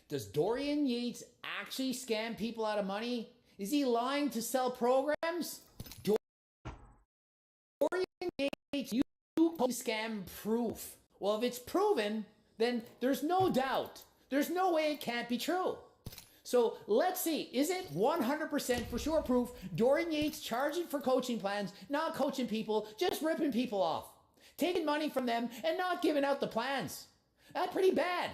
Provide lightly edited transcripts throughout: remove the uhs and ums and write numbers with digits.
Does Dorian Yates actually scam people out of money? Is he lying to sell programs? Dorian Yates, you scam proof. Well, if it's proven, then there's no doubt. There's no way it can't be true. So let's see, is it 100% for sure proof Dorian Yates charging for coaching plans, not coaching people, just ripping people off, taking money from them and not giving out the plans? That's pretty bad.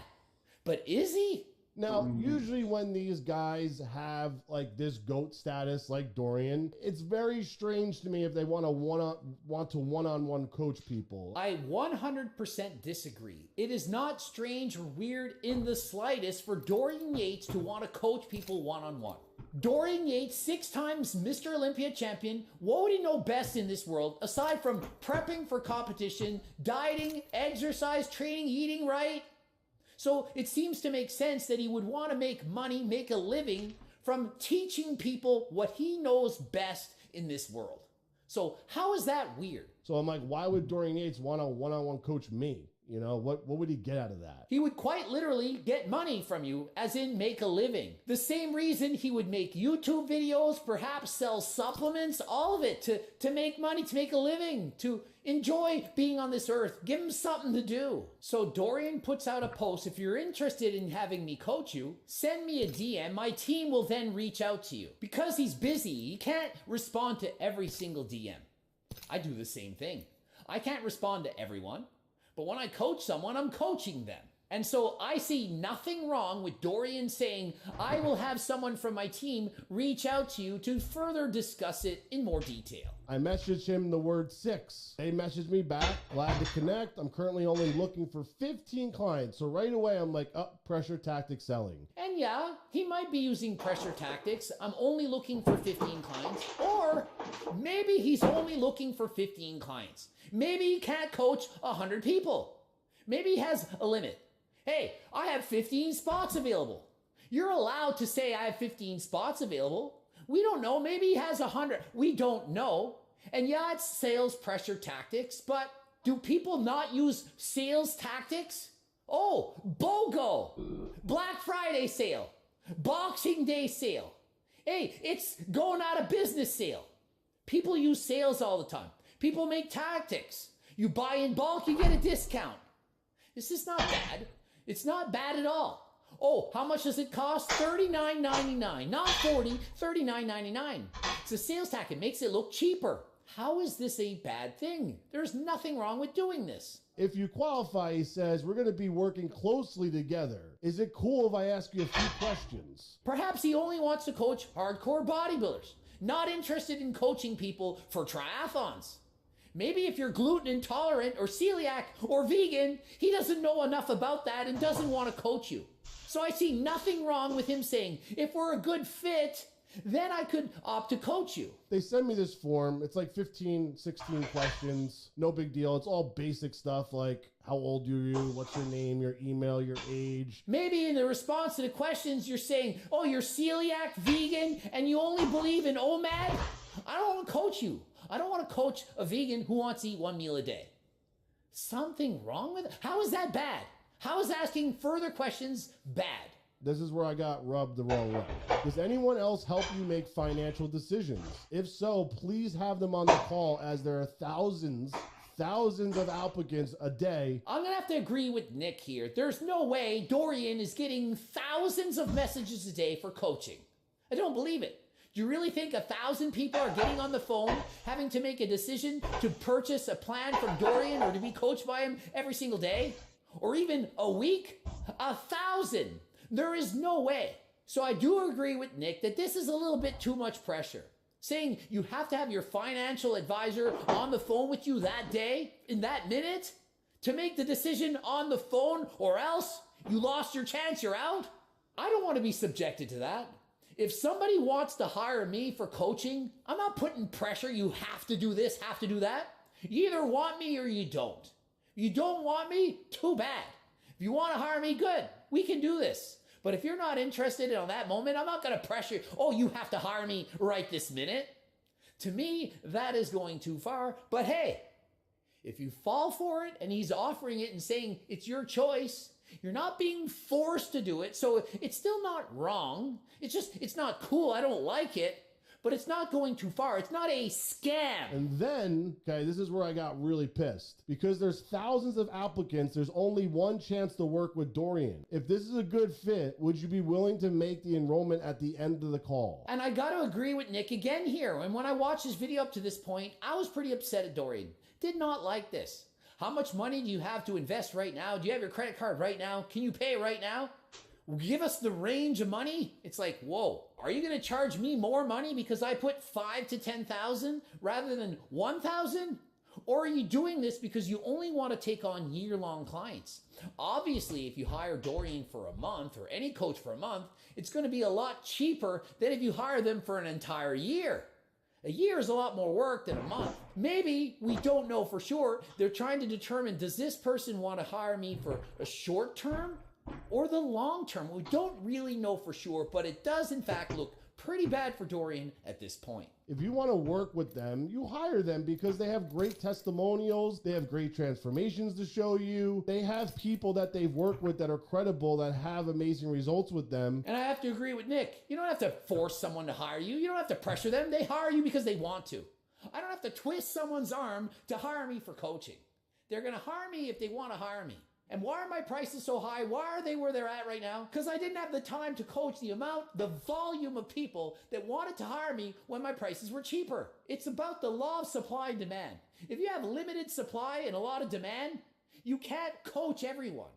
But is he? Now, usually when these guys have like this GOAT status like Dorian, it's very strange to me if they want to one-on-one coach people. I 100% disagree. It is not strange or weird in the slightest for Dorian Yates to want to coach people one-on-one. Dorian Yates, 6 times Mr. Olympia champion, what would he know best in this world aside from prepping for competition, dieting, exercise, training, eating right? So it seems to make sense that he would want to make money, make a living from teaching people what he knows best in this world. So how is that weird? So I'm like, why would Dorian Yates want to one-on-one coach me? You know, what would he get out of that? He would quite literally get money from you, as in make a living. The same reason he would make YouTube videos, perhaps sell supplements, all of it to make money, to make a living, to enjoy being on this earth. Give him something to do. So Dorian puts out a post, if you're interested in having me coach you, send me a DM. My team will then reach out to you. Because he's busy, he can't respond to every single DM. I do the same thing. I can't respond to everyone. But when I coach someone, I'm coaching them. And so I see nothing wrong with Dorian saying, I will have someone from my team reach out to you to further discuss it in more detail. I messaged him the word 6. They messaged me back, glad to connect. I'm currently only looking for 15 clients. So right away, I'm like, pressure tactic selling. And yeah, he might be using pressure tactics. I'm only looking for 15 clients. Or maybe he's only looking for 15 clients. Maybe he can't coach 100 people. Maybe he has a limit. Hey, I have 15 spots available. You're allowed to say I have 15 spots available. We don't know. Maybe he has 100. We don't know. And yeah, it's sales pressure tactics, but do people not use sales tactics? Oh, BOGO, Black Friday sale, Boxing Day sale. Hey, it's going out of business sale. People use sales all the time. People make tactics. You buy in bulk, you get a discount. This is not bad. It's not bad at all. Oh, how much does it cost? $39.99, not $40, $39.99. It's a sales tactic. It makes it look cheaper. How is this a bad thing? There's nothing wrong with doing this. If you qualify, he says, we're going to be working closely together. Is it cool if I ask you a few questions? Perhaps he only wants to coach hardcore bodybuilders, not interested in coaching people for triathlons. Maybe if you're gluten intolerant or celiac or vegan, he doesn't know enough about that and doesn't want to coach you. So I see nothing wrong with him saying, if we're a good fit, then I could opt to coach you. They send me this form. It's like 15, 16 questions. No big deal. It's all basic stuff like how old are you? What's your name? Your email? Your age? Maybe in the response to the questions, you're saying, oh, you're celiac, vegan, and you only believe in OMAD? I don't want to coach you. I don't want to coach a vegan who wants to eat 1 meal a day. Something wrong with it? How is that bad? How is asking further questions bad? This is where I got rubbed the wrong way. Does anyone else help you make financial decisions? If so, please have them on the call, as there are thousands of applicants a day. I'm going to have to agree with Nick here. There's no way Dorian is getting thousands of messages a day for coaching. I don't believe it. Do you really think 1,000 people are getting on the phone, having to make a decision to purchase a plan from Dorian or to be coached by him every single day? Or even a week? 1,000. There is no way. So I do agree with Nick that this is a little bit too much pressure. Saying you have to have your financial advisor on the phone with you that day, in that minute, to make the decision on the phone, or else you lost your chance, you're out? I don't want to be subjected to that. If somebody wants to hire me for coaching, I'm not putting pressure. You have to do this, have to do that. You either want me or you don't. You don't want me? Too bad. If you want to hire me, good. We can do this. But if you're not interested in that moment, I'm not going to pressure you. Oh, you have to hire me right this minute. To me, that is going too far. But hey, if you fall for it and he's offering it and saying it's your choice, You're not being forced to do it, so it's still not wrong. It's not cool. I don't like it, but it's not going too far. It's not a scam. And then, okay, this is where I got really pissed. Because there's thousands of applicants, there's only one chance to work with Dorian. If this is a good fit, would you be willing to make the enrollment at the end of the call? And I got to agree with Nick again here. And when I watched this video up to this point, I was pretty upset at Dorian. Did not like this. How much money do you have to invest right now? Do you have your credit card right now? Can you pay right now? Give us the range of money. It's like, whoa, are you going to charge me more money because I put 5 to 10,000 rather than 1,000? Or are you doing this because you only want to take on year-long clients? Obviously, if you hire Dorian for a month or any coach for a month, it's going to be a lot cheaper than if you hire them for an entire year. A year is a lot more work than a month. Maybe, we don't know for sure, they're trying to determine, does this person want to hire me for a short term or the long term? We don't really know for sure, but it does in fact look pretty bad for Dorian at this point. If you want to work with them, you hire them because they have great testimonials, they have great transformations to show you, they have people that they've worked with that are credible, that have amazing results with them. And I have to agree with Nick. You don't have to force someone to hire you. You don't have to pressure them. They hire you because they want to. I don't have to twist someone's arm to hire me for coaching. They're going to hire me if they want to hire me. And why are my prices so high? Why are they where they're at right now? Because I didn't have the time to coach the volume of people that wanted to hire me when my prices were cheaper. It's about the law of supply and demand. If you have limited supply and a lot of demand, you can't coach everyone.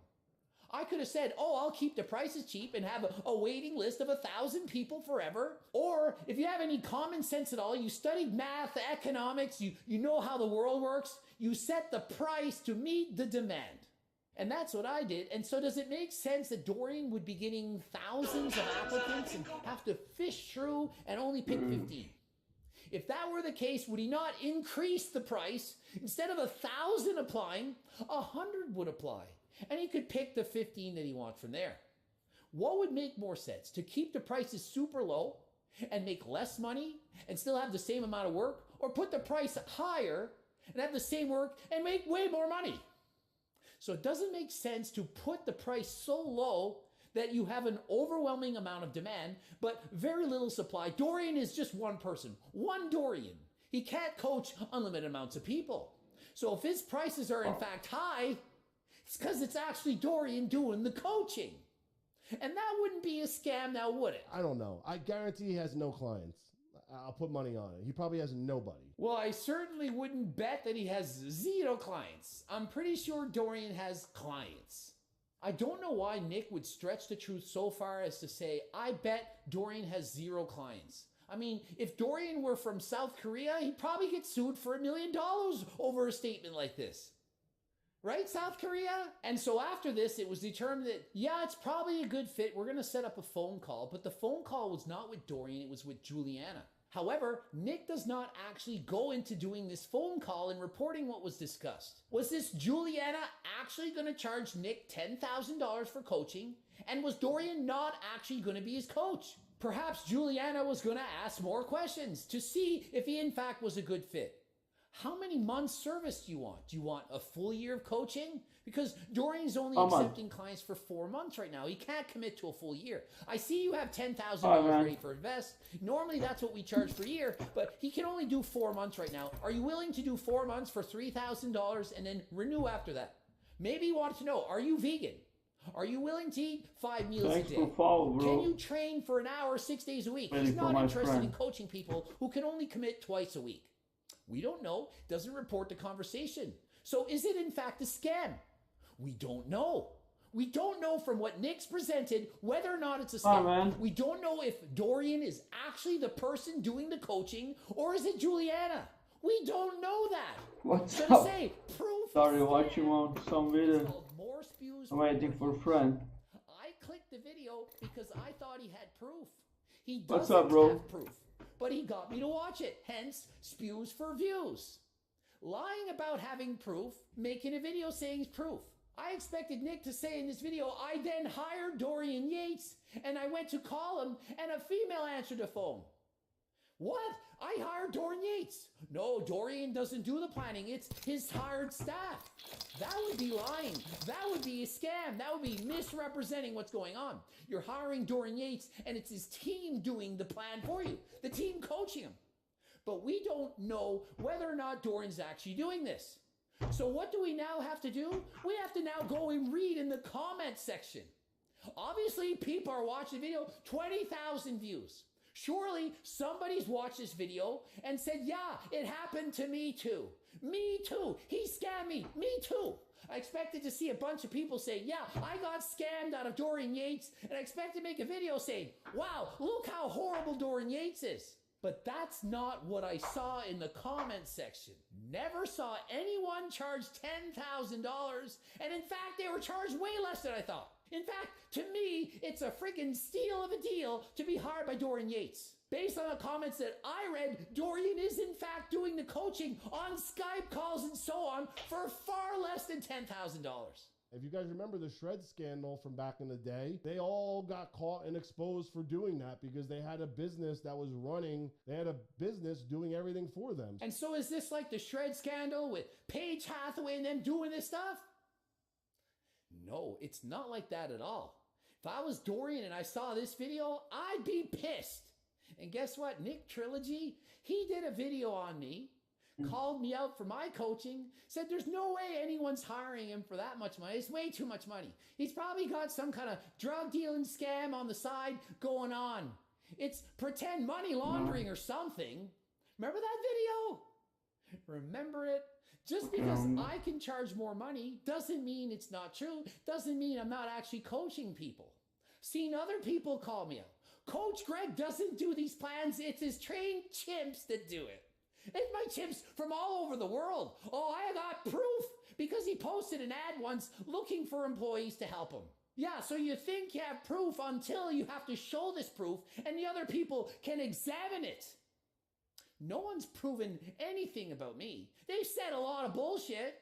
I could have said, oh, I'll keep the prices cheap and have a waiting list of 1,000 people forever. Or if you have any common sense at all, you studied math, economics, you know how the world works, you set the price to meet the demand. And that's what I did. And so does it make sense that Dorian would be getting thousands of applicants and have to fish through and only pick 15? If that were the case, would he not increase the price? Instead of 1,000 applying, 100 would apply. And he could pick the 15 that he wants from there. What would make more sense? To keep the prices super low and make less money and still have the same amount of work? Or put the price higher and have the same work and make way more money? So it doesn't make sense to put the price so low that you have an overwhelming amount of demand, but very little supply. Dorian is just one person, one Dorian. He can't coach unlimited amounts of people. So if his prices are in fact high, it's because it's actually Dorian doing the coaching. And that wouldn't be a scam now, would it? I don't know. I guarantee he has no clients. I'll put money on it. He probably has nobody. Well, I certainly wouldn't bet that he has 0 clients. I'm pretty sure Dorian has clients. I don't know why Nick would stretch the truth so far as to say, I bet Dorian has 0 clients. I mean, if Dorian were from South Korea, he'd probably get sued for $1 million over a statement like this. Right, South Korea? And so after this, it was determined that, yeah, it's probably a good fit. We're going to set up a phone call. But the phone call was not with Dorian. It was with Juliana. However, Nick does not actually go into doing this phone call and reporting what was discussed. Was this Juliana actually going to charge Nick $10,000 for coaching? And was Dorian not actually going to be his coach? Perhaps Juliana was going to ask more questions to see if he in fact was a good fit. How many months service do you want? Do you want a full year of coaching? Because Dorian's only accepting clients for 4 months right now. He can't commit to a full year. I see you have $10,000 ready for invest. Normally that's what we charge per year, but he can only do 4 months right now. Are you willing to do 4 months for $3,000 and then renew after that? Maybe you want to know, are you vegan? Are you willing to eat 5 meals a day? Can you train for an hour 6 days a week? He's not interested in coaching people who can only commit twice a week. We don't know, doesn't report the conversation. So is it in fact a scam? We don't know. We don't know from what Nick's presented whether or not it's a scam. We don't know if Dorian is actually the person doing the coaching or is it Juliana. We don't know that. What's so up? Say, proof Sorry, watching on some video. I'm waiting for a friend. I clicked the video because I thought he had proof. He What's doesn't up, bro? have proof. But he got me to watch it, hence spews for views. Lying about having proof, making a video saying it's proof. I expected Nick to say in this video, I then hired Dorian Yates and I went to call him and a female answered the phone. What? I hired Dorian Yates. No, Dorian doesn't do the planning. It's his hired staff. That would be lying. That would be a scam. That would be misrepresenting what's going on. You're hiring Dorian Yates and it's his team doing the plan for you. The team coaching him. But we don't know whether or not Dorian's actually doing this. So what do we now have to do? We have to now go and read in the comment section. Obviously, people are watching the video, 20,000 views. Surely somebody's watched this video and said, yeah, it happened to me too. Me too. He scammed me. Me too. I expected to see a bunch of people say, yeah, I got scammed out of Dorian Yates. And I expected to make a video saying, wow, look how horrible Dorian Yates is. But that's not what I saw in the comment section. Never saw anyone charge $10,000. And in fact, they were charged way less than I thought. In fact, to me, it's a freaking steal of a deal to be hired by Dorian Yates. Based on the comments that I read, Dorian is in fact doing the coaching on Skype calls and so on for far less than $10,000. If you guys remember the Shred scandal from back in the day, they all got caught and exposed for doing that because they had a business that was running, they had a business doing everything for them. And so is this like the Shred scandal with Paige Hathaway and them doing this stuff? No, it's not like that at all. If I was Dorian and I saw this video, I'd be pissed. And guess what? Nick Trilogy, he did a video on me, called me out for my coaching, said there's no way anyone's hiring him for that much money. It's way too much money. He's probably got some kind of drug dealing scam on the side going on. It's pretend money laundering or something. Remember that video? Remember it? Just because I can charge more money doesn't mean it's not true. Doesn't mean I'm not actually coaching people. Seen other people call me out. Coach Greg doesn't do these plans. It's his trained chimps that do it. It's my chimps from all over the world. Oh, I got proof because he posted an ad once looking for employees to help him. Yeah, so you think you have proof until you have to show this proof and the other people can examine it. No one's proven anything about me. They've said a lot of bullshit,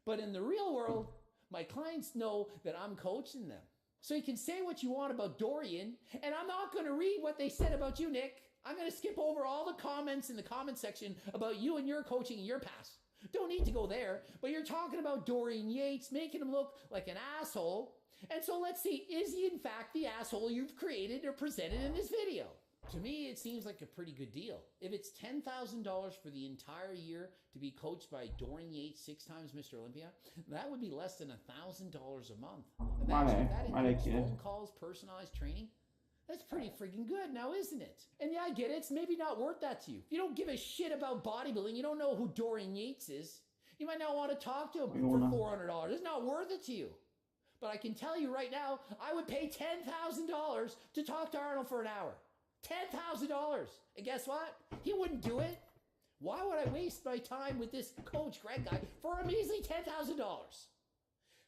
but in the real world, my clients know that I'm coaching them. So you can say what you want about Dorian, and I'm not going to read what they said about you, Nick. I'm going to skip over all the comments in the comment section about you and your coaching and your past. Don't need to go there, but you're talking about Dorian Yates, making him look like an asshole. And so let's see, is he in fact the asshole you've created or presented in this video? To me, it seems like a pretty good deal. If it's $10,000 for the entire year to be coached by Dorian Yates, 6 times Mr. Olympia, that would be less than $1,000 a month. And that includes phone calls, personalized training. That's pretty freaking good now, isn't it? And yeah, I get it. It's maybe not worth that to you. If you don't give a shit about bodybuilding, you don't know who Dorian Yates is, you might not want to talk to him for $400. It's not worth it to you. But I can tell you right now, I would pay $10,000 to talk to Arnold for an hour. $10,000. And guess what? He wouldn't do it. Why would I waste my time with this Coach Greg guy for a measly $10,000?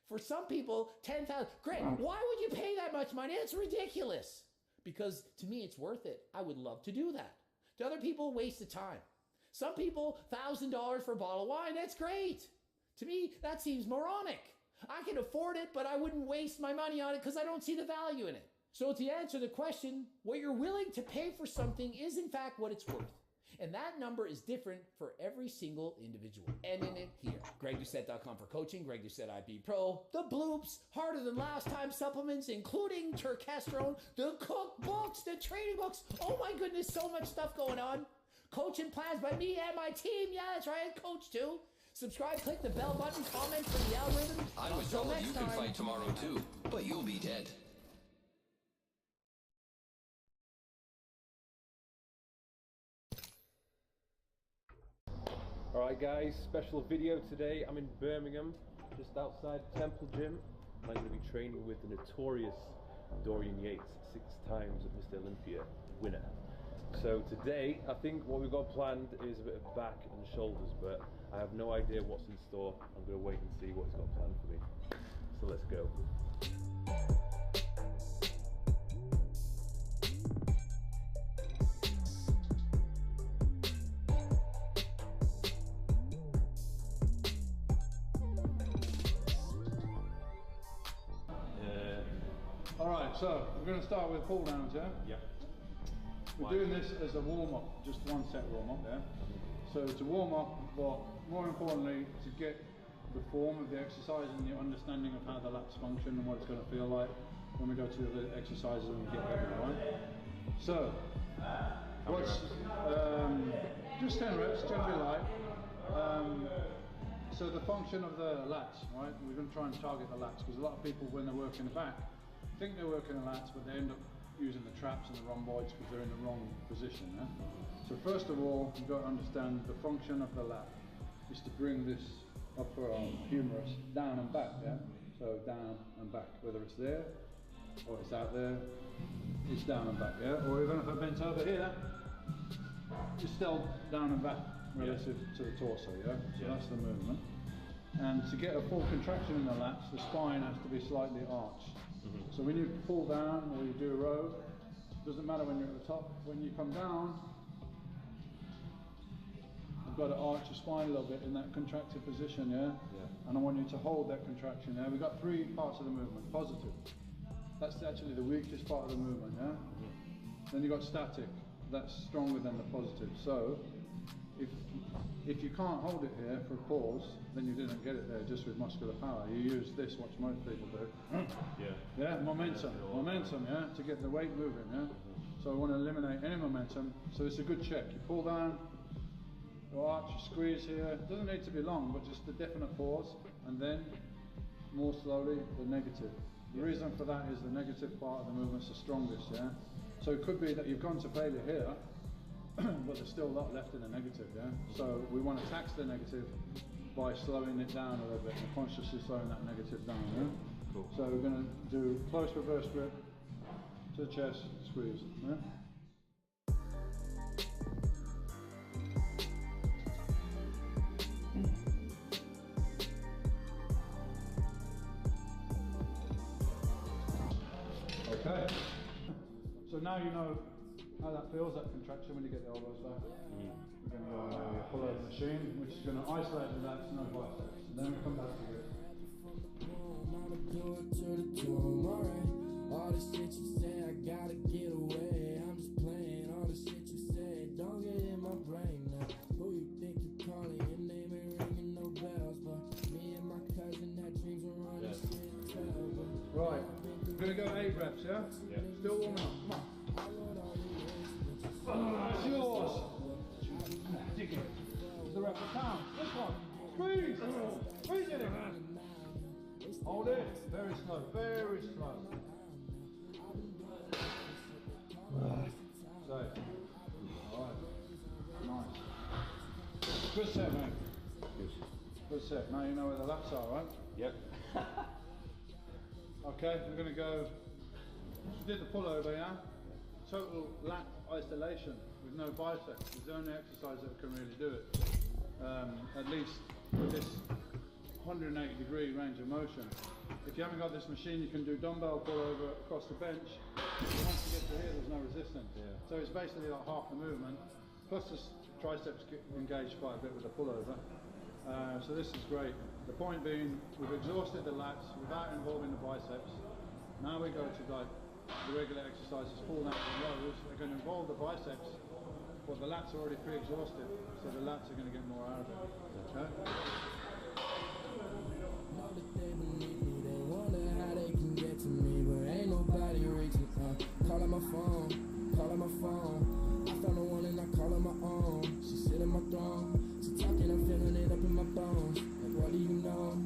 For some people, $10,000. Greg, why would you pay that much money? It's ridiculous. Because to me, it's worth it. I would love to do that. To other people, waste of time. Some people, $1,000 for a bottle of wine. That's great. To me, that seems moronic. I can afford it, but I wouldn't waste my money on it because I don't see the value in it. So to answer the question, what you're willing to pay for something is in fact what it's worth. And that number is different for every single individual. Ending it here. GregDoucette.com for coaching, Greg Doucette IB Pro, the bloops, harder than last time supplements, including Turkesterone, the cookbooks, the training books. Oh my goodness, so much stuff going on. Coaching plans by me and my team. Yeah, that's right, coach too. Subscribe, click the bell button, comment for the algorithm. I was told you can fight tomorrow too, but you'll be dead. Alright guys, special video today. I'm in Birmingham, just outside Temple Gym. I'm going to be training with the notorious Dorian Yates, 6 times Mr. Olympia winner. So today, I think what we've got planned is a bit of back and shoulders, but I have no idea what's in store. I'm going to wait and see what he's got planned for me. So let's go. Alright, so we're going to start with pull downs, yeah? Yep. We're doing this as a warm-up, just one set warm-up, yeah? So to warm up, but more importantly, to get the form of the exercise and the understanding of how the lats function and what it's going to feel like when we go to the exercises and we get heavy, right? So, what's, just 10 reps, generally light. So the function of the lats, right? We're going to try and target the lats because a lot of people, when they're working the back, think they're working the lats, but they end up using the traps and the rhomboids because they're in the wrong position. Yeah? So first of all, you've got to understand the function of the lat is to bring this upper arm humerus down and back. Yeah. So down and back, whether it's there or it's out there, it's down and back. Yeah. Or even if I bent over here, it's still down and back relative to the torso. Yeah. So that's the movement. And to get a full contraction in the lats, the spine has to be slightly arched. So when you pull down or you do a row, doesn't matter when you're at the top, when you come down, you've got to arch your spine a little bit in that contracted position, yeah? And I want you to hold that contraction, yeah? We've got 3 parts of the movement. Positive, that's actually the weakest part of the movement, yeah? Then you've got static, that's stronger than the positive. So, if you can't hold it here for a pause, then you didn't get it there just with muscular power. You use this, which most people do. Yeah, momentum, yeah, to get the weight moving, yeah. So I want to eliminate any momentum. So it's a good check. You pull down, you arch, you squeeze here. It doesn't need to be long, but just a definite pause, and then more slowly the negative. The reason for that is the negative part of the movement's the strongest, yeah. So it could be that you've gone to failure here, but there's still a lot left in the negative, yeah? So we want to tax the negative by slowing it down a little bit and consciously slowing that negative down, yeah? Cool. So we're going to do close reverse grip to the chest, squeeze, yeah? Okay. So now you know how that feels, that contraction when you get the elbows back. We're going to go and pull over the machine, which is going to isolate the lats, no biceps. And then we come back to it. All the shit you say, I gotta get away. I'm just playing all the shit you say. Don't get in my brain now. Who you think you calling? Your name ain't ringing no bells, but me and my cousin had dreams were running shit. Right, we're going to go 8 reps, yeah? Still warming up, come on. It's yours. Dig it. The rep down. This one. Squeeze. Squeeze it in. Hold it. Very slow. Very slow. Safe. Alright. Nice. Good set, mate. Good set. Now you know where the lats are, right? Yep. Okay, we're going to go. We did the pullover, yeah? Total lat isolation with no biceps. It's the only exercise that can really do it. At least with this 180-degree range of motion. If you haven't got this machine, you can do dumbbell pullover across the bench. Once you get to here, there's no resistance. So it's basically like half the movement. Plus the triceps get engaged quite a bit with the pullover. So this is great. The point being, we've exhausted the lats without involving the biceps. Now we go to like the regular exercises, pull out and rows. They're going to involve the biceps, but the lats are already pre-exhausted, so the lats are going to get more out of it. Okay? They wonder how they can get to me, but ain't nobody reaching out. Call on my phone, call on my phone. I found the one and I call on my own. She sit in my throne, she talking, I'm feeling it up in my bones. Like, what do you know?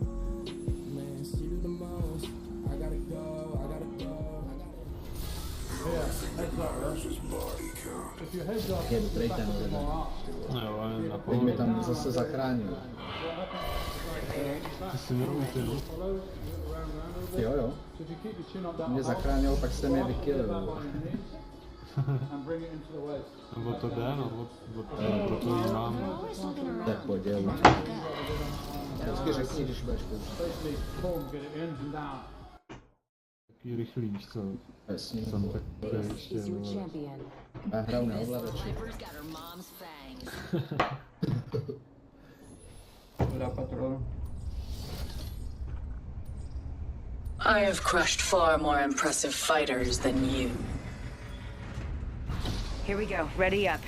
Man, she do the most. I gotta go, I gotta go. Yeah, heads up, right? If your head's up, Dobrý ten jeden. Teď mi tam zase zachránil. Ty si nerozumíš, Jo. Mě zachránil, pak jsem je vykylil. Nebo to jde, no, proto ji mám. Tak poděl. Vždycky řekni, když budeš použít. Taky rychlý, víš co? Jasně. Jsem tak ještě, Já hraju na ovladači. I have crushed far more impressive fighters than you. Here we go. Ready up.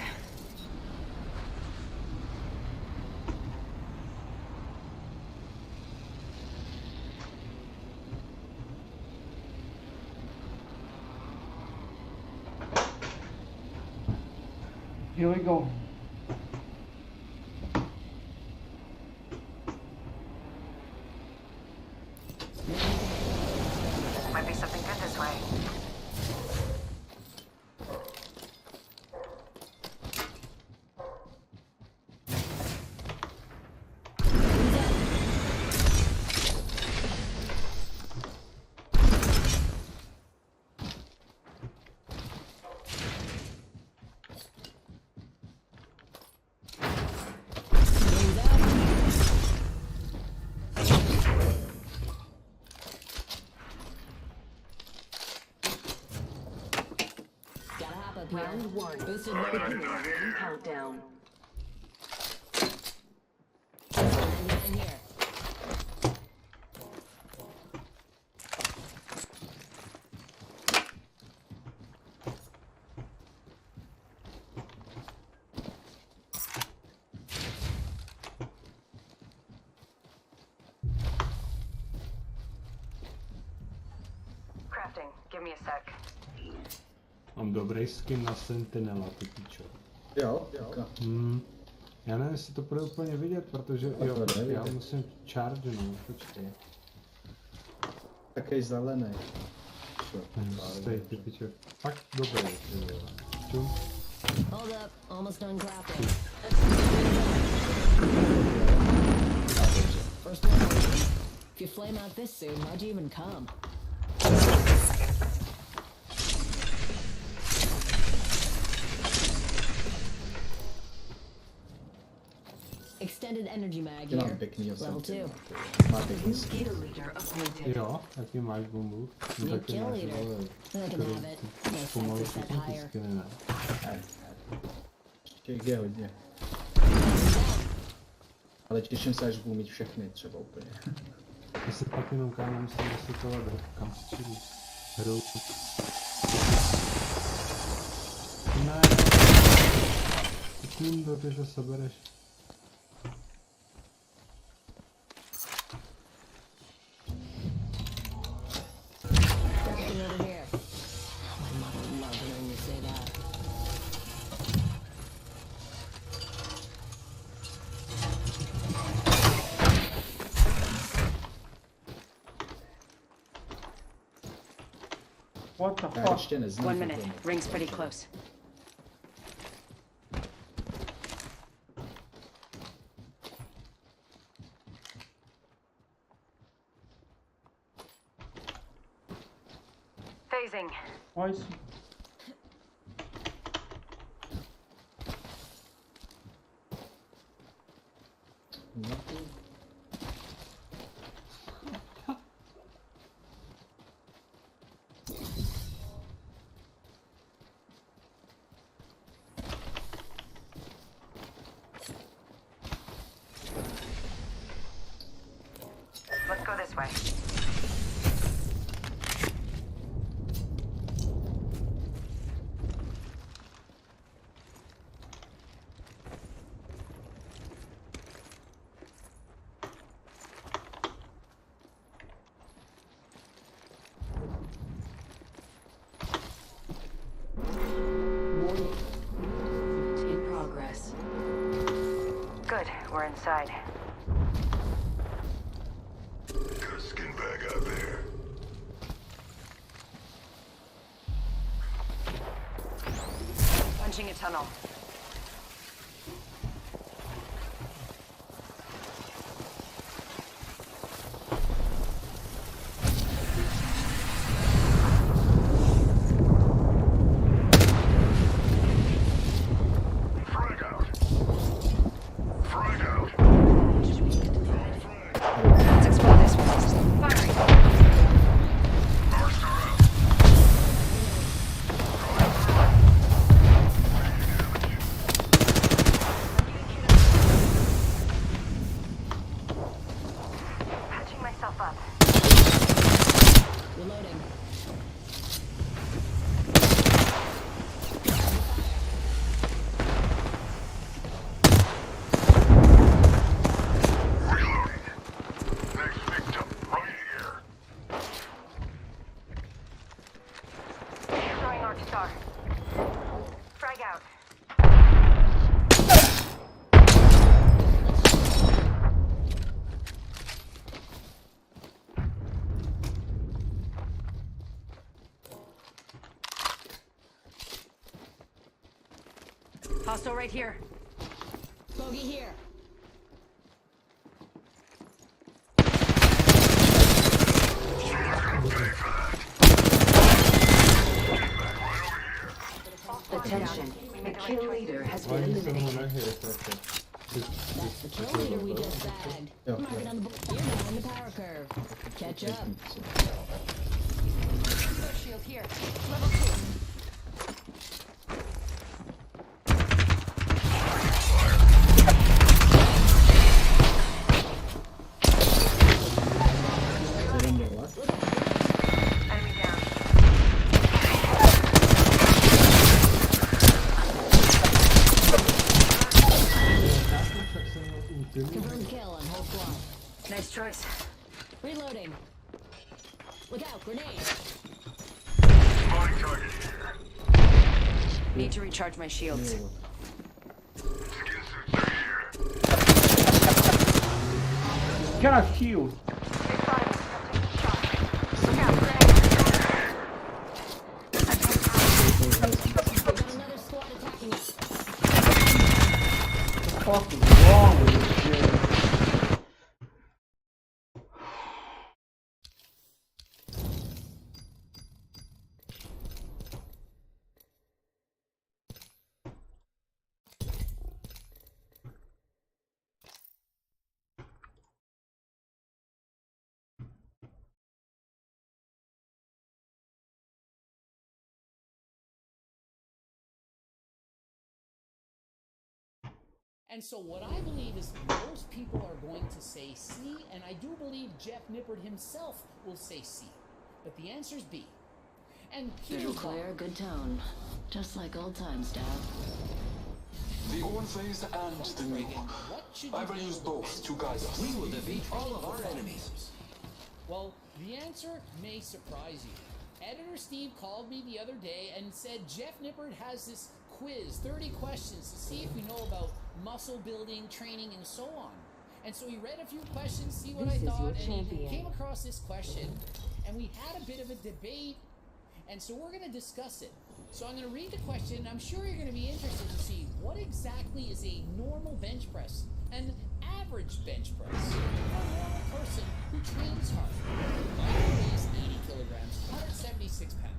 Here we go. Might be something good this way. Round 1. Boosted loading. Countdown. In here. Crafting. Give me a sec. Mám dobrý skin na Sentinela, ty pičo. Jo. Já nevím, jestli to bude úplně vidět, protože já musím chargenout, počkej. Takej zelený. Stej, ty pičo. Fakt dobrý, ty vole. Čum? Hold up, almost done crafting. First one. If you flame out this soon, how'd you even come? Extended energy mag here. Level 2. Jo, jaký máš bombu? No New taky kill máš, leader. vole. I can have it. My Pomalu stats are set všechny ty higher. skiny, ne? Těch je hodně. Ale těším se, až budu mít všechny třeba úplně. Já se pak jenom kámo musím vysvětlovat, kam střílí. Hrou. Ne. Pěkný do ty se sebereš. Crafting over here. My mother loved hearing you say that. What the Já fuck? ještě neznám. 1 minute. Ring's pretty close. Phasing. Why is he... Let's go this way. In progress. Good. We're inside. Got a skin bag out there. Punching a tunnel. Frag out. Frag out. Let's explore this one. Firing. Archer out. Going through it. Making damage. car. Frag out. Hostile right here. Bogey here. Attention. The kill leader has been Oni se mu eliminated. nehraje prostě. That's the kill leader we just bagged. Mark it on the board. You're down the power curve. Catch up. Shield here. Level 2. Confirmed kill on whole squad. Nice choice. Reloading. Look out, grenade. Spotting target here. Need to recharge my shields. Skin suits are here. Get a shield. We got another squad attacking us. What the fuck is wrong with this shit? And so what I believe is most people are going to say C, and I do believe Jeff Nippard himself will say C. But the answer's B. And Good here's and clear, good tone. Just like old times, Dad. The old phase and the new. what should I you will do use with both the to guide us. bench? We will defeat all of our enemies. Well, the answer may surprise you. Editor Steve called me the other day and said Jeff Nippard has this quiz, 30 questions to see if we know about muscle building, training, and so on. And so he read a few questions, see what I thought, and he came across this question, and we had a bit of a debate, and so we're going to discuss it. So I'm going to read the question, and I'm sure you're going to be interested to see what exactly is a normal bench press, an average bench press, for a normal person who trains hard. Mine weighs 80 kilograms, 176 pounds.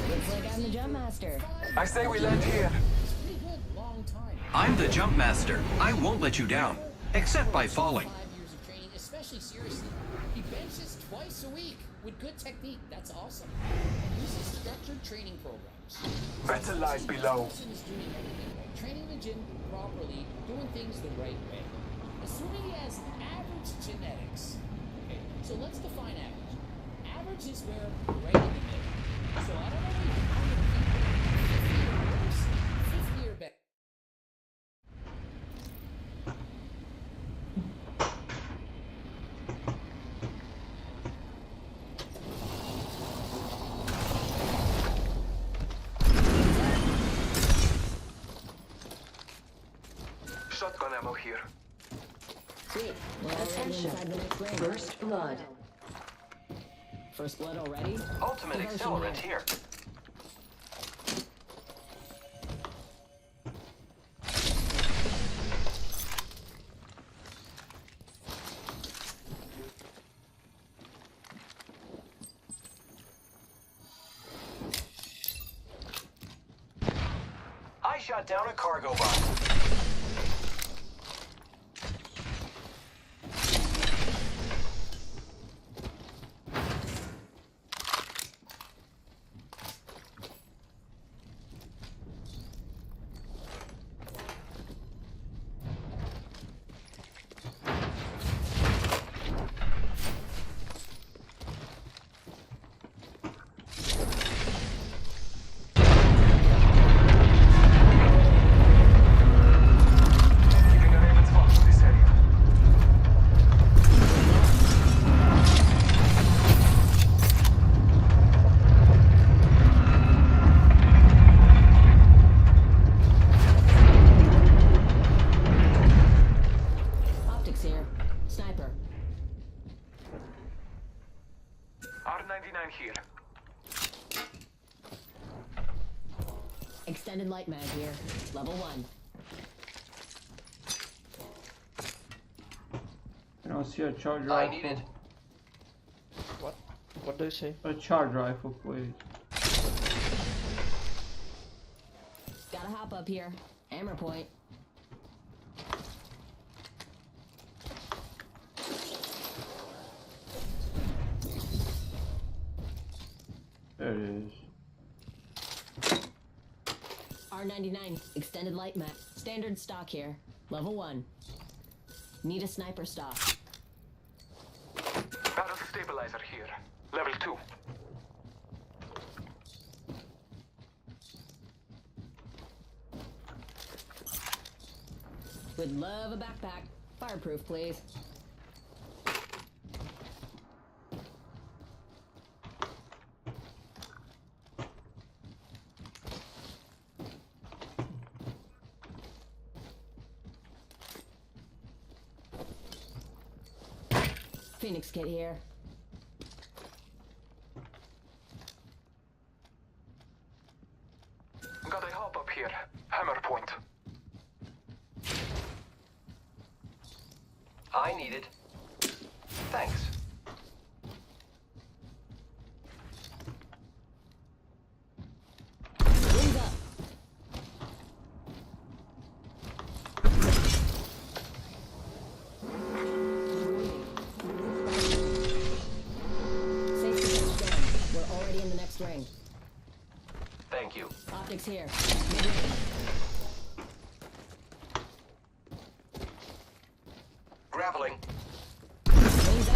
Looks like I'm the jump master. I say we land here. It's pretty good, long time. I'm the jump master. I won't let you down, except by falling. 5 years of training, especially seriously. He benches twice a week with good technique. That's awesome. And uses structured training programs. Better lies below. This person is doing everything right. Training the gym properly, doing things the right way. Assuming he has average genetics. Okay, so let's define average. Average is where right in the middle. So I don't know how many people 50 or worse, 50 or better. Shotgun ammo here. Sweet. We're already inside the next ring. First blood. First blood already? Ultimate Diversion accelerant here. here. I shot down a cargo bot. Extended light mag here. Level 1. I don't see a charge I rifle. need it. What do you say? A charge rifle, please. Gotta hop up here. Hammer point. There it is. R99. Extended light mag. Standard stock here. Level 1. Need a sniper stock. Battle stabilizer here. Level 2. Would love a backpack. Fireproof, please. Phoenix kit here. Got a hop up here. Hammer point. I need it. Thanks. Wings up. Safety fence down. We're already in the next ring. Thank you. Optics here. Mid-range. Grappling. Wings up.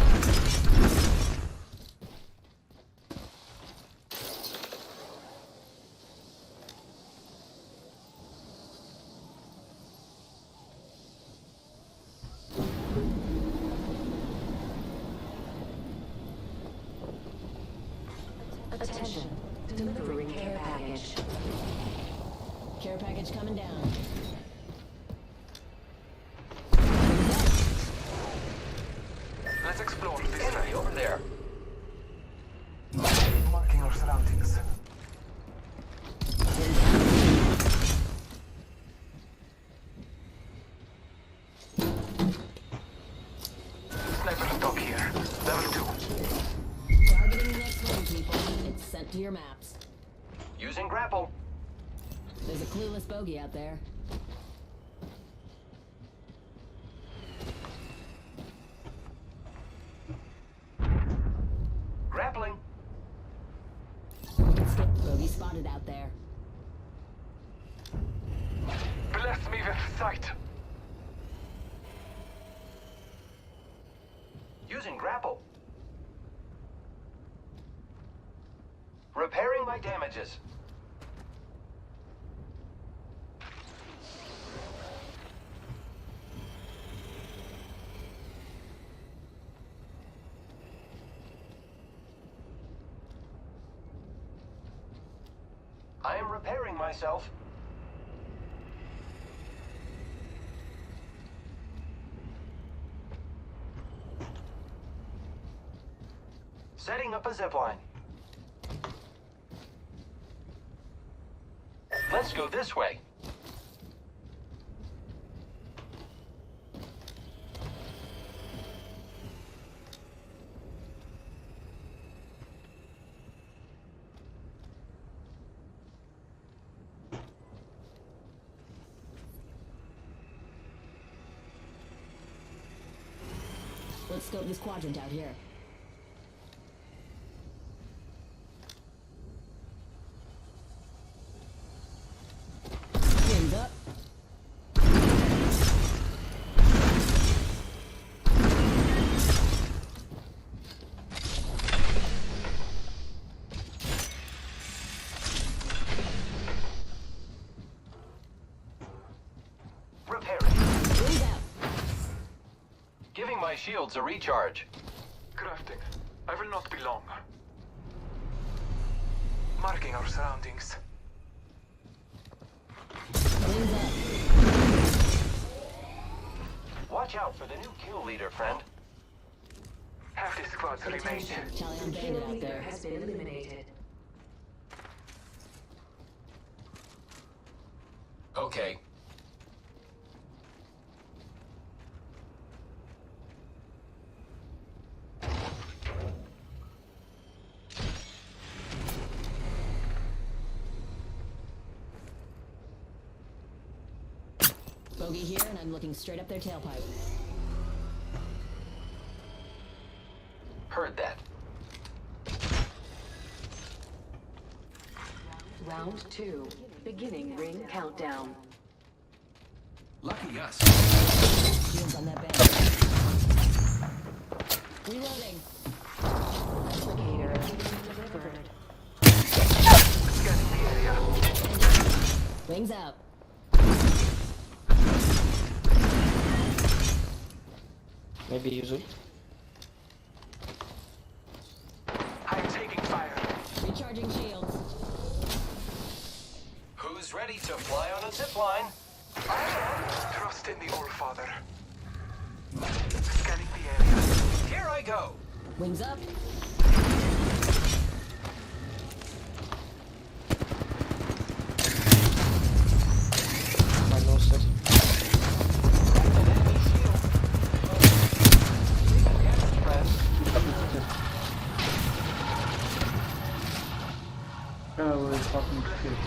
Attention. Delivering care package. Care package coming down. Let's explore this Enemy over there. Marking our surroundings. Sniper stock here. Level 2. Targeting the next ring, people. It's sent to your maps. Using grapple. There's a clueless bogey out there. Grappling. Escape bogey spotted out there. Bless me with sight. Using grapple. Repairing my damages. I am repairing myself. Setting up a zipline. Let's go this way. Let's scope this quadrant out here. Wings up. Repairing. Wings out. Giving my shields a recharge. Crafting. I will not be long. Marking our surroundings. Wings up. Watch out for the new kill leader, friend. Half the squads remain. Attention. Charlie on The bandit kill out leader there. has been eliminated. Okay. Bogey here, and I'm looking straight up their tailpipe. Heard that. Round 2. Beginning ring countdown. Lucky us. Shields on that band. Reloading. Replicator delivered. Scanning the area. Wings out. Maybe use it. I'm taking fire. Recharging shields. Who's ready to fly on a zipline? Trust in the Allfather. Scanning the area. Here I go. Wings up. My nose set. Holy fucking shit.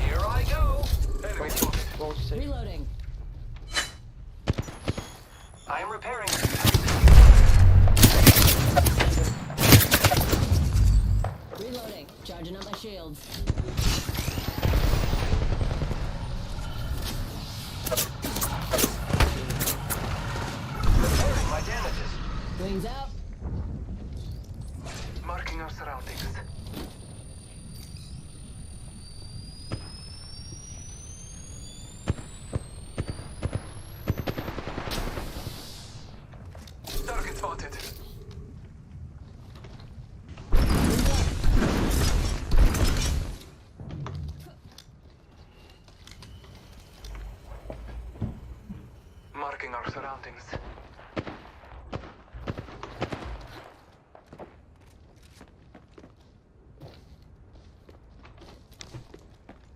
Here I go. Reloading. I am repairing. Reloading. Charging up my shields. Repairing my damages. Wings out. Marking our surroundings. Target spotted. Marking our surroundings.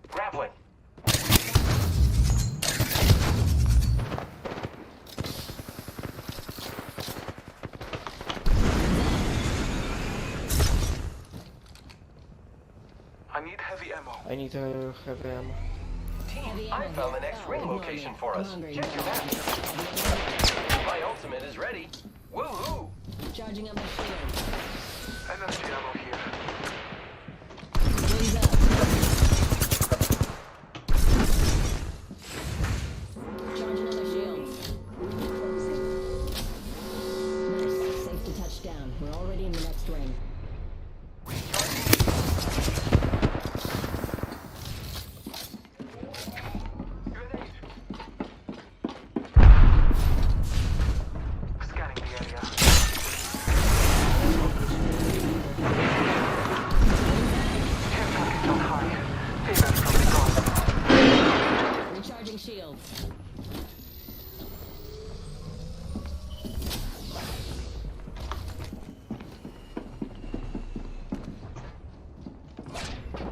Grappling. I need heavy ammo. I need to have ammo. Team, I found the next ring location for us. Check your map. My ultimate is ready. Woohoo! Charging up my shields. Energy ammo here. Wings up. Charging up my shields. Nice. Safe to touch down. We're already in the next ring. Scanning the area. Care package on high. Payback from the cross. Recharging shields.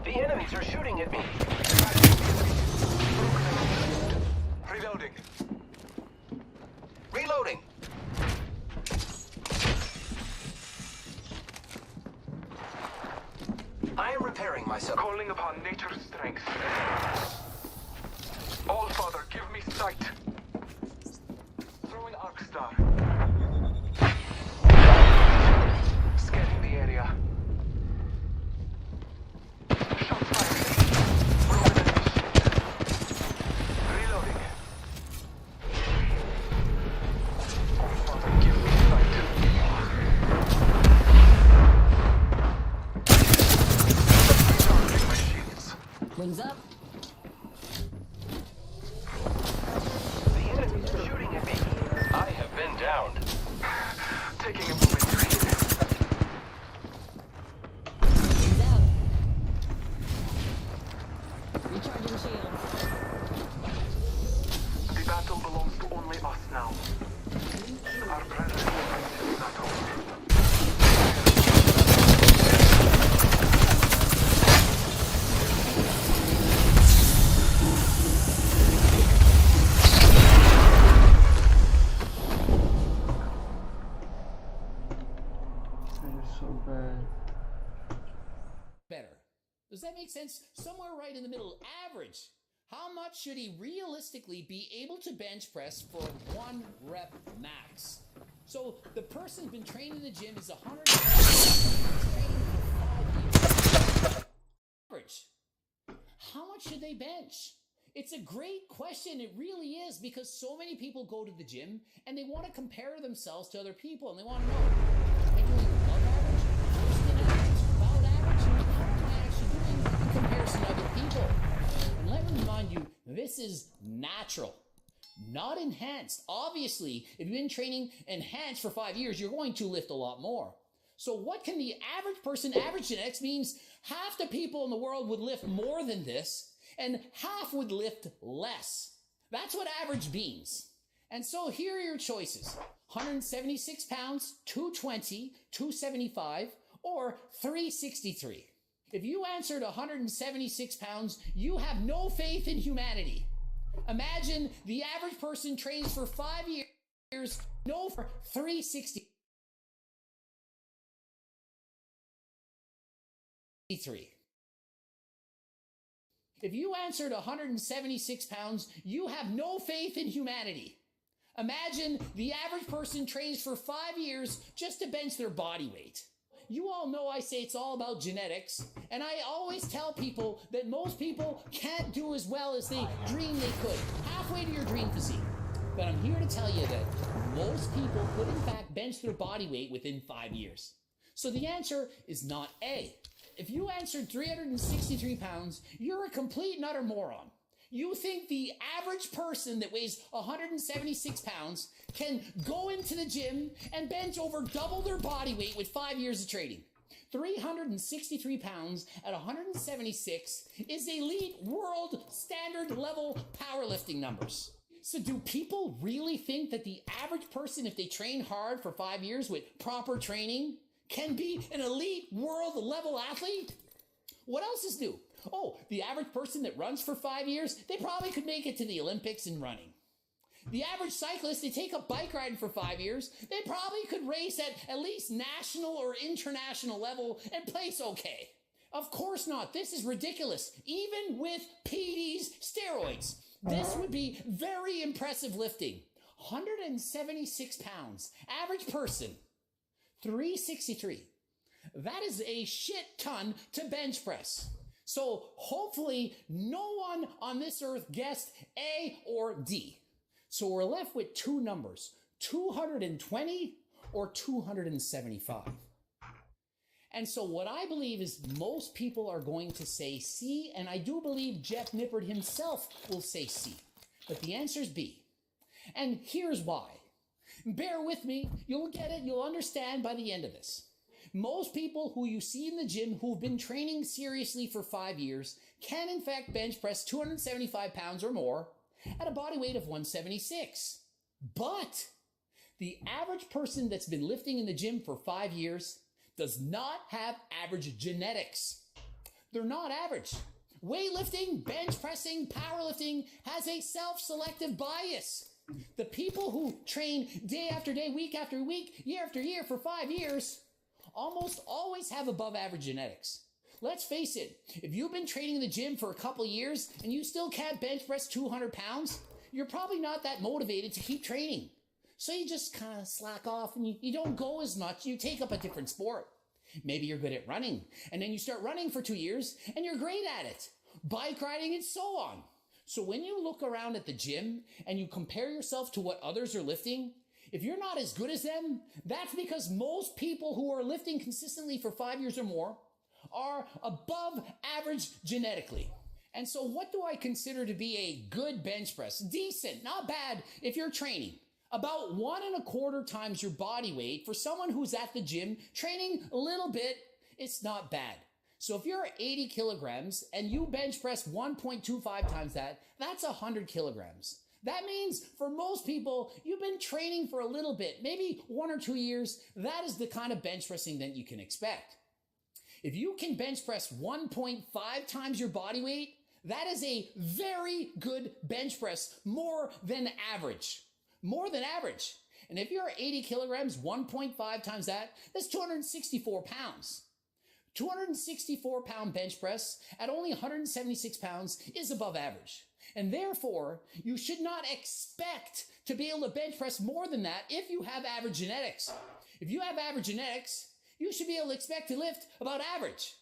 The enemies are shooting at me. Reloading. Reloading. I am repairing myself. Calling upon nature's strength. Allfather, give me sight. Throwing arc star. Scanning the area. Shot fired. Broken enemy shield. Reloading. Allfather, give me sight. Recharging my shields. Wings up. The enemies are shooting at me. I have been downed. Taking a moment to heal. Wings out. Recharging shields. The battle belongs to only us now. Our presence that make sense? Somewhere right in the middle, average. How much should he realistically be able to bench press for 1 rep max? So the person's been training in the gym is 100 training for 5 years. Average. How much should they bench? It's a great question. It really is, because so many people go to the gym and they want to compare themselves to other people, and they want to know, am I doing above average, worse than average, about average? How am I actually doing in comparison to other people? And let me remind you, this is natural, not enhanced. Obviously, if you've been training enhanced for 5 years, you're going to lift a lot more. So what can the average person average genetics means half the people in the world would lift more than this, and half would lift less. That's what average means. And so here are your choices. 176 pounds, 220, 275, or 363. If you answered 176 pounds, you have no faith in humanity. Imagine the average person trains for 5 years, no for 363. If you answered 176 pounds, you have no faith in humanity. Imagine the average person trains for 5 years just to bench their body weight. You all know I say it's all about genetics, and I always tell people that most people can't do as well as they dream they could, halfway to your dream physique. But I'm here to tell you that most people could in fact bench their body weight within 5 years. So the answer is not A. If you answered 363 pounds, you're a complete and utter moron. You think the average person that weighs 176 pounds can go into the gym and bench over double their body weight with 5 years of training. 363 pounds at 176 is elite world standard level powerlifting numbers. So do people really think that the average person, if they train hard for 5 years with proper training, can be an elite world level athlete? What else is new? Oh, the average person that runs for 5 years, they probably could make it to the Olympics in running. The average cyclist, they take up bike riding for 5 years, they probably could race at least national or international level and place okay. Of course not. This is ridiculous. Even with PEDs, steroids, this would be very impressive lifting. 176 pounds, average person, 363. That is a shit ton to bench press. So hopefully no one on this earth guessed A or D. So we're left with two numbers, 220 or 275. And so what I believe is most people are going to say C, and I do believe Jeff Nippard himself will say C. But the answer is B. And here's why. Bear with me, you'll get it, you'll understand by the end of this. Most people who you see in the gym who've been training seriously for 5 years can in fact bench press 275 pounds or more at a body weight of 176. But the average person that's been lifting in the gym for 5 years does not have average genetics. They're not average. Weightlifting, bench pressing, powerlifting has a self-selective bias. The people who train day after day, week after week, year after year for 5 years almost always have above average genetics. Let's face it, if you've been training in the gym for a couple years and you still can't bench press 200 pounds, you're probably not that motivated to keep training. So you just kind of slack off and you don't go as much, you take up a different sport. Maybe you're good at running, and then you start running for 2 years and you're great at it. Bike riding and so on. So when you look around at the gym and you compare yourself to what others are lifting, if you're not as good as them, that's because most people who are lifting consistently for 5 years or more are above average genetically. And so what do I consider to be a good bench press? Decent, not bad if you're training. About 1.25 times your body weight for someone who's at the gym training a little bit, it's not bad. So if you're 80 kilograms and you bench press 1.25 times that, that's 100 kilograms. That means for most people, you've been training for a little bit, maybe 1 or 2 years. That is the kind of bench pressing that you can expect. If you can bench press 1.5 times your body weight, that is a very good bench press, more than average. More than average. And if you're 80 kilograms, 1.5 times that, that's 264 pounds. 264-pound bench press at only 176 pounds is above average. And therefore, you should not expect to be able to bench press more than that if you have average genetics. If you have average genetics, you should be able to expect to lift about average.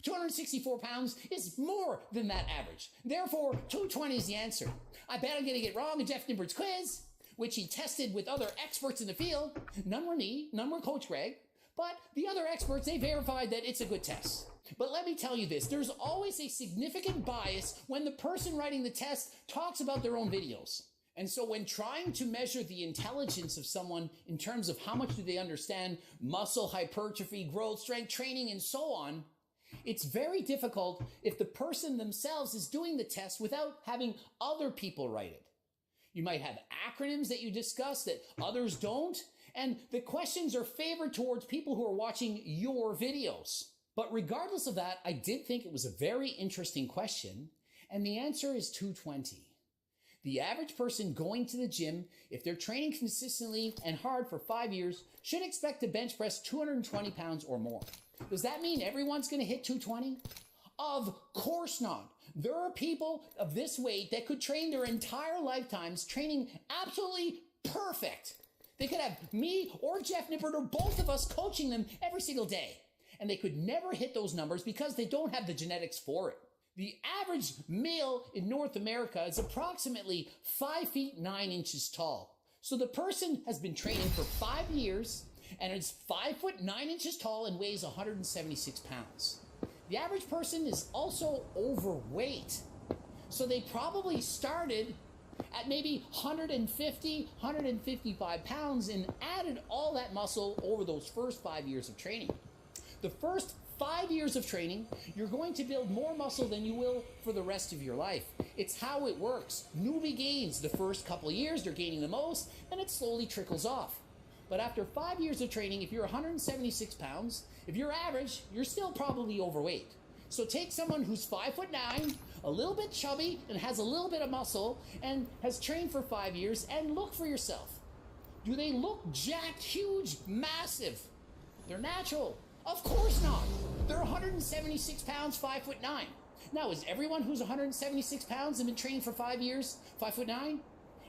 264 pounds is more than that average. Therefore, 220 is the answer. I bet I'm going to get wrong in Jeff Nippard's quiz, which he tested with other experts in the field. None were me, none were Coach Greg, but the other experts, they verified that it's a good test. But let me tell you this, there's always a significant bias when the person writing the test talks about their own videos. And so when trying to measure the intelligence of someone in terms of how much do they understand muscle hypertrophy, growth, strength training, and so on, it's very difficult if the person themselves is doing the test without having other people write it. You might have acronyms that you discuss that others don't, and the questions are favored towards people who are watching your videos. But regardless of that, I did think it was a very interesting question, and the answer is 220. The average person going to the gym, if they're training consistently and hard for 5 years, should expect to bench press 220 pounds or more. Does that mean everyone's going to hit 220? Of course not. There are people of this weight that could train their entire lifetimes training absolutely perfect. They could have me or Jeff Nippard or both of us coaching them every single day. And they could never hit those numbers because they don't have the genetics for it. The average male in North America is approximately 5 feet 9 inches tall. So the person has been training for 5 years and is 5 foot 9 inches tall and weighs 176 pounds. The average person is also overweight. So they probably started at maybe 150, 155 pounds and added all that muscle over those first 5 years of training. The first 5 years of training, you're going to build more muscle than you will for the rest of your life. It's how it works. Newbie gains the first couple of years, they're gaining the most, and it slowly trickles off. But after 5 years of training, if you're 176 pounds, if you're average, you're still probably overweight. So take someone who's 5 foot 9, a little bit chubby, and has a little bit of muscle, and has trained for 5 years, and look for yourself. Do they look jacked, huge, massive? They're natural. Of course not. They're 176 pounds, 5 foot 9. Now, is everyone who's 176 pounds and been training for 5 years 5 foot 9?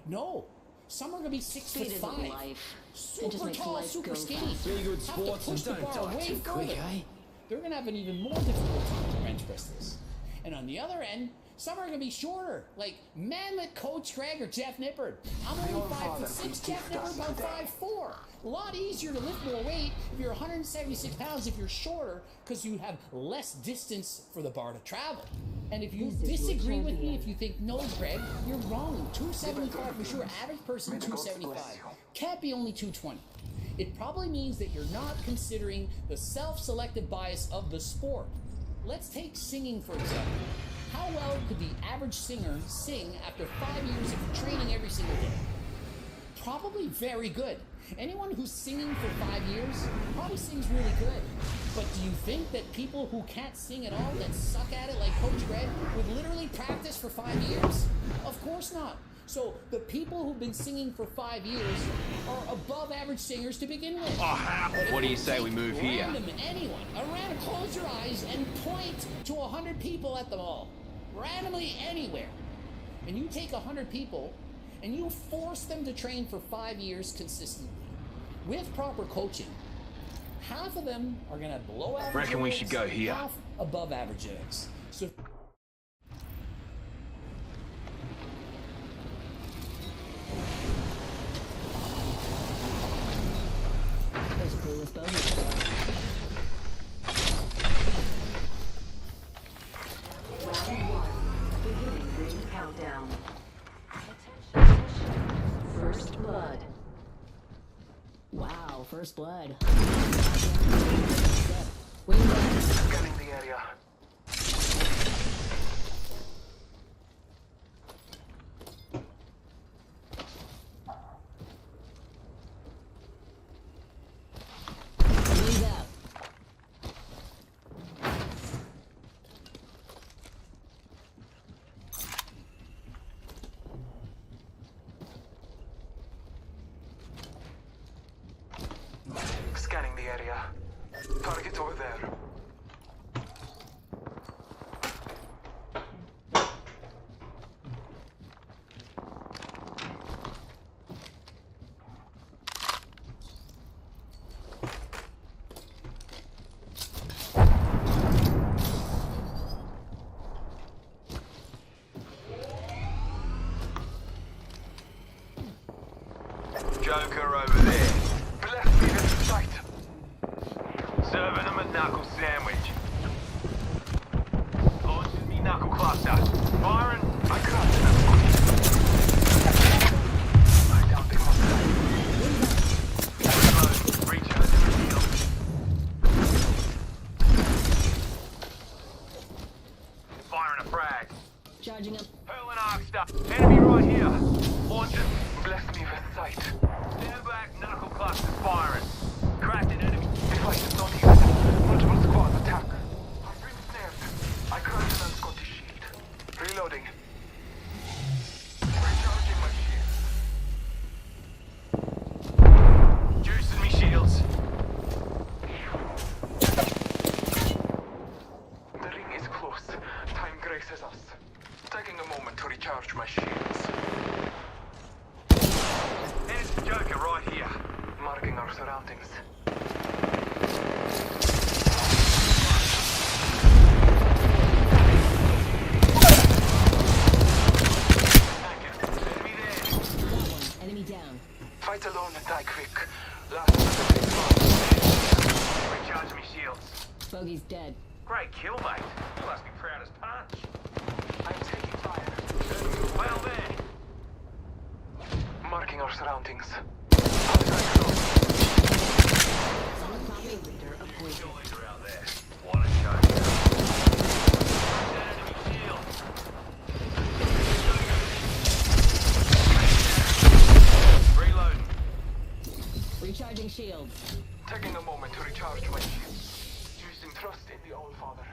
No. Some are going to be 6 foot 5. Super tall, super skinny. Really good sports have to push the bar way further. They're going to have an even more difficult time to bench press this. And on the other end, some are going to be shorter, like man like Coach Greg or Jeff Nippard. I'm only 5'6", Jeff Nippard about 5'4". A lot easier to lift more weight if you're 176 pounds if you're shorter, because you have less distance for the bar to travel. And if you disagree with me, if you think, no, Greg, you're wrong. 275 for sure. Average person, 275. Can't be only 220. It probably means that you're not considering the self-selective bias of the sport. Let's take singing, for example. How well could the average singer sing after 5 years of training every single day? Probably very good. Anyone who's singing for 5 years probably sings really good. But do you think that people who can't sing at all, that suck at it like Coach Greg, would literally practice for 5 years? Of course not. So the people who've been singing for 5 years are above average singers to begin with. What do you say we move here? Anyone, close your eyes and point to 100 people at the mall. Randomly anywhere. And you take 100 people and you force them to train for 5 years consistently. With proper coaching, half of them are going to have below average Reckon we should go here. Half above average genetics. So There's a clueless bonus. Round 1. Beginning ring countdown. First blood. Wow, first blood. Scanning the area. Wings out. Scanning the area. Target over there. Joker over there. Bless me with sight. Serving him a knuckle sandwich. Launches me knuckle cluster. Firing. I can't. I doubt they must die. Reload. Recharge the shield. Firing a frag. Charging up. Hurling arc stuff. Enemy right here. Launches. Bless me with sight. Stand back. Knuckle cluster firing. Cracked an enemy. Device is not here. Multiple squads attack. I've been snared. I cracked an Scottish shield. Reloading. Recharging my shield. Juicing me shields. The ring is close. Time graces us. Taking a moment to recharge my shields. There's the Joker right here. Marking our surroundings. Enemy down. Fight alone and die quick. Last recharge me shields. Bogey's dead. Great kill, mate. You must be proud as punch. I'm taking fire. Well there. Marking our surroundings. Kill leader out there. What a joke. Enemy shield. Reloading. Recharging shields. Taking a moment to recharge my shield. Using trust in the All Father.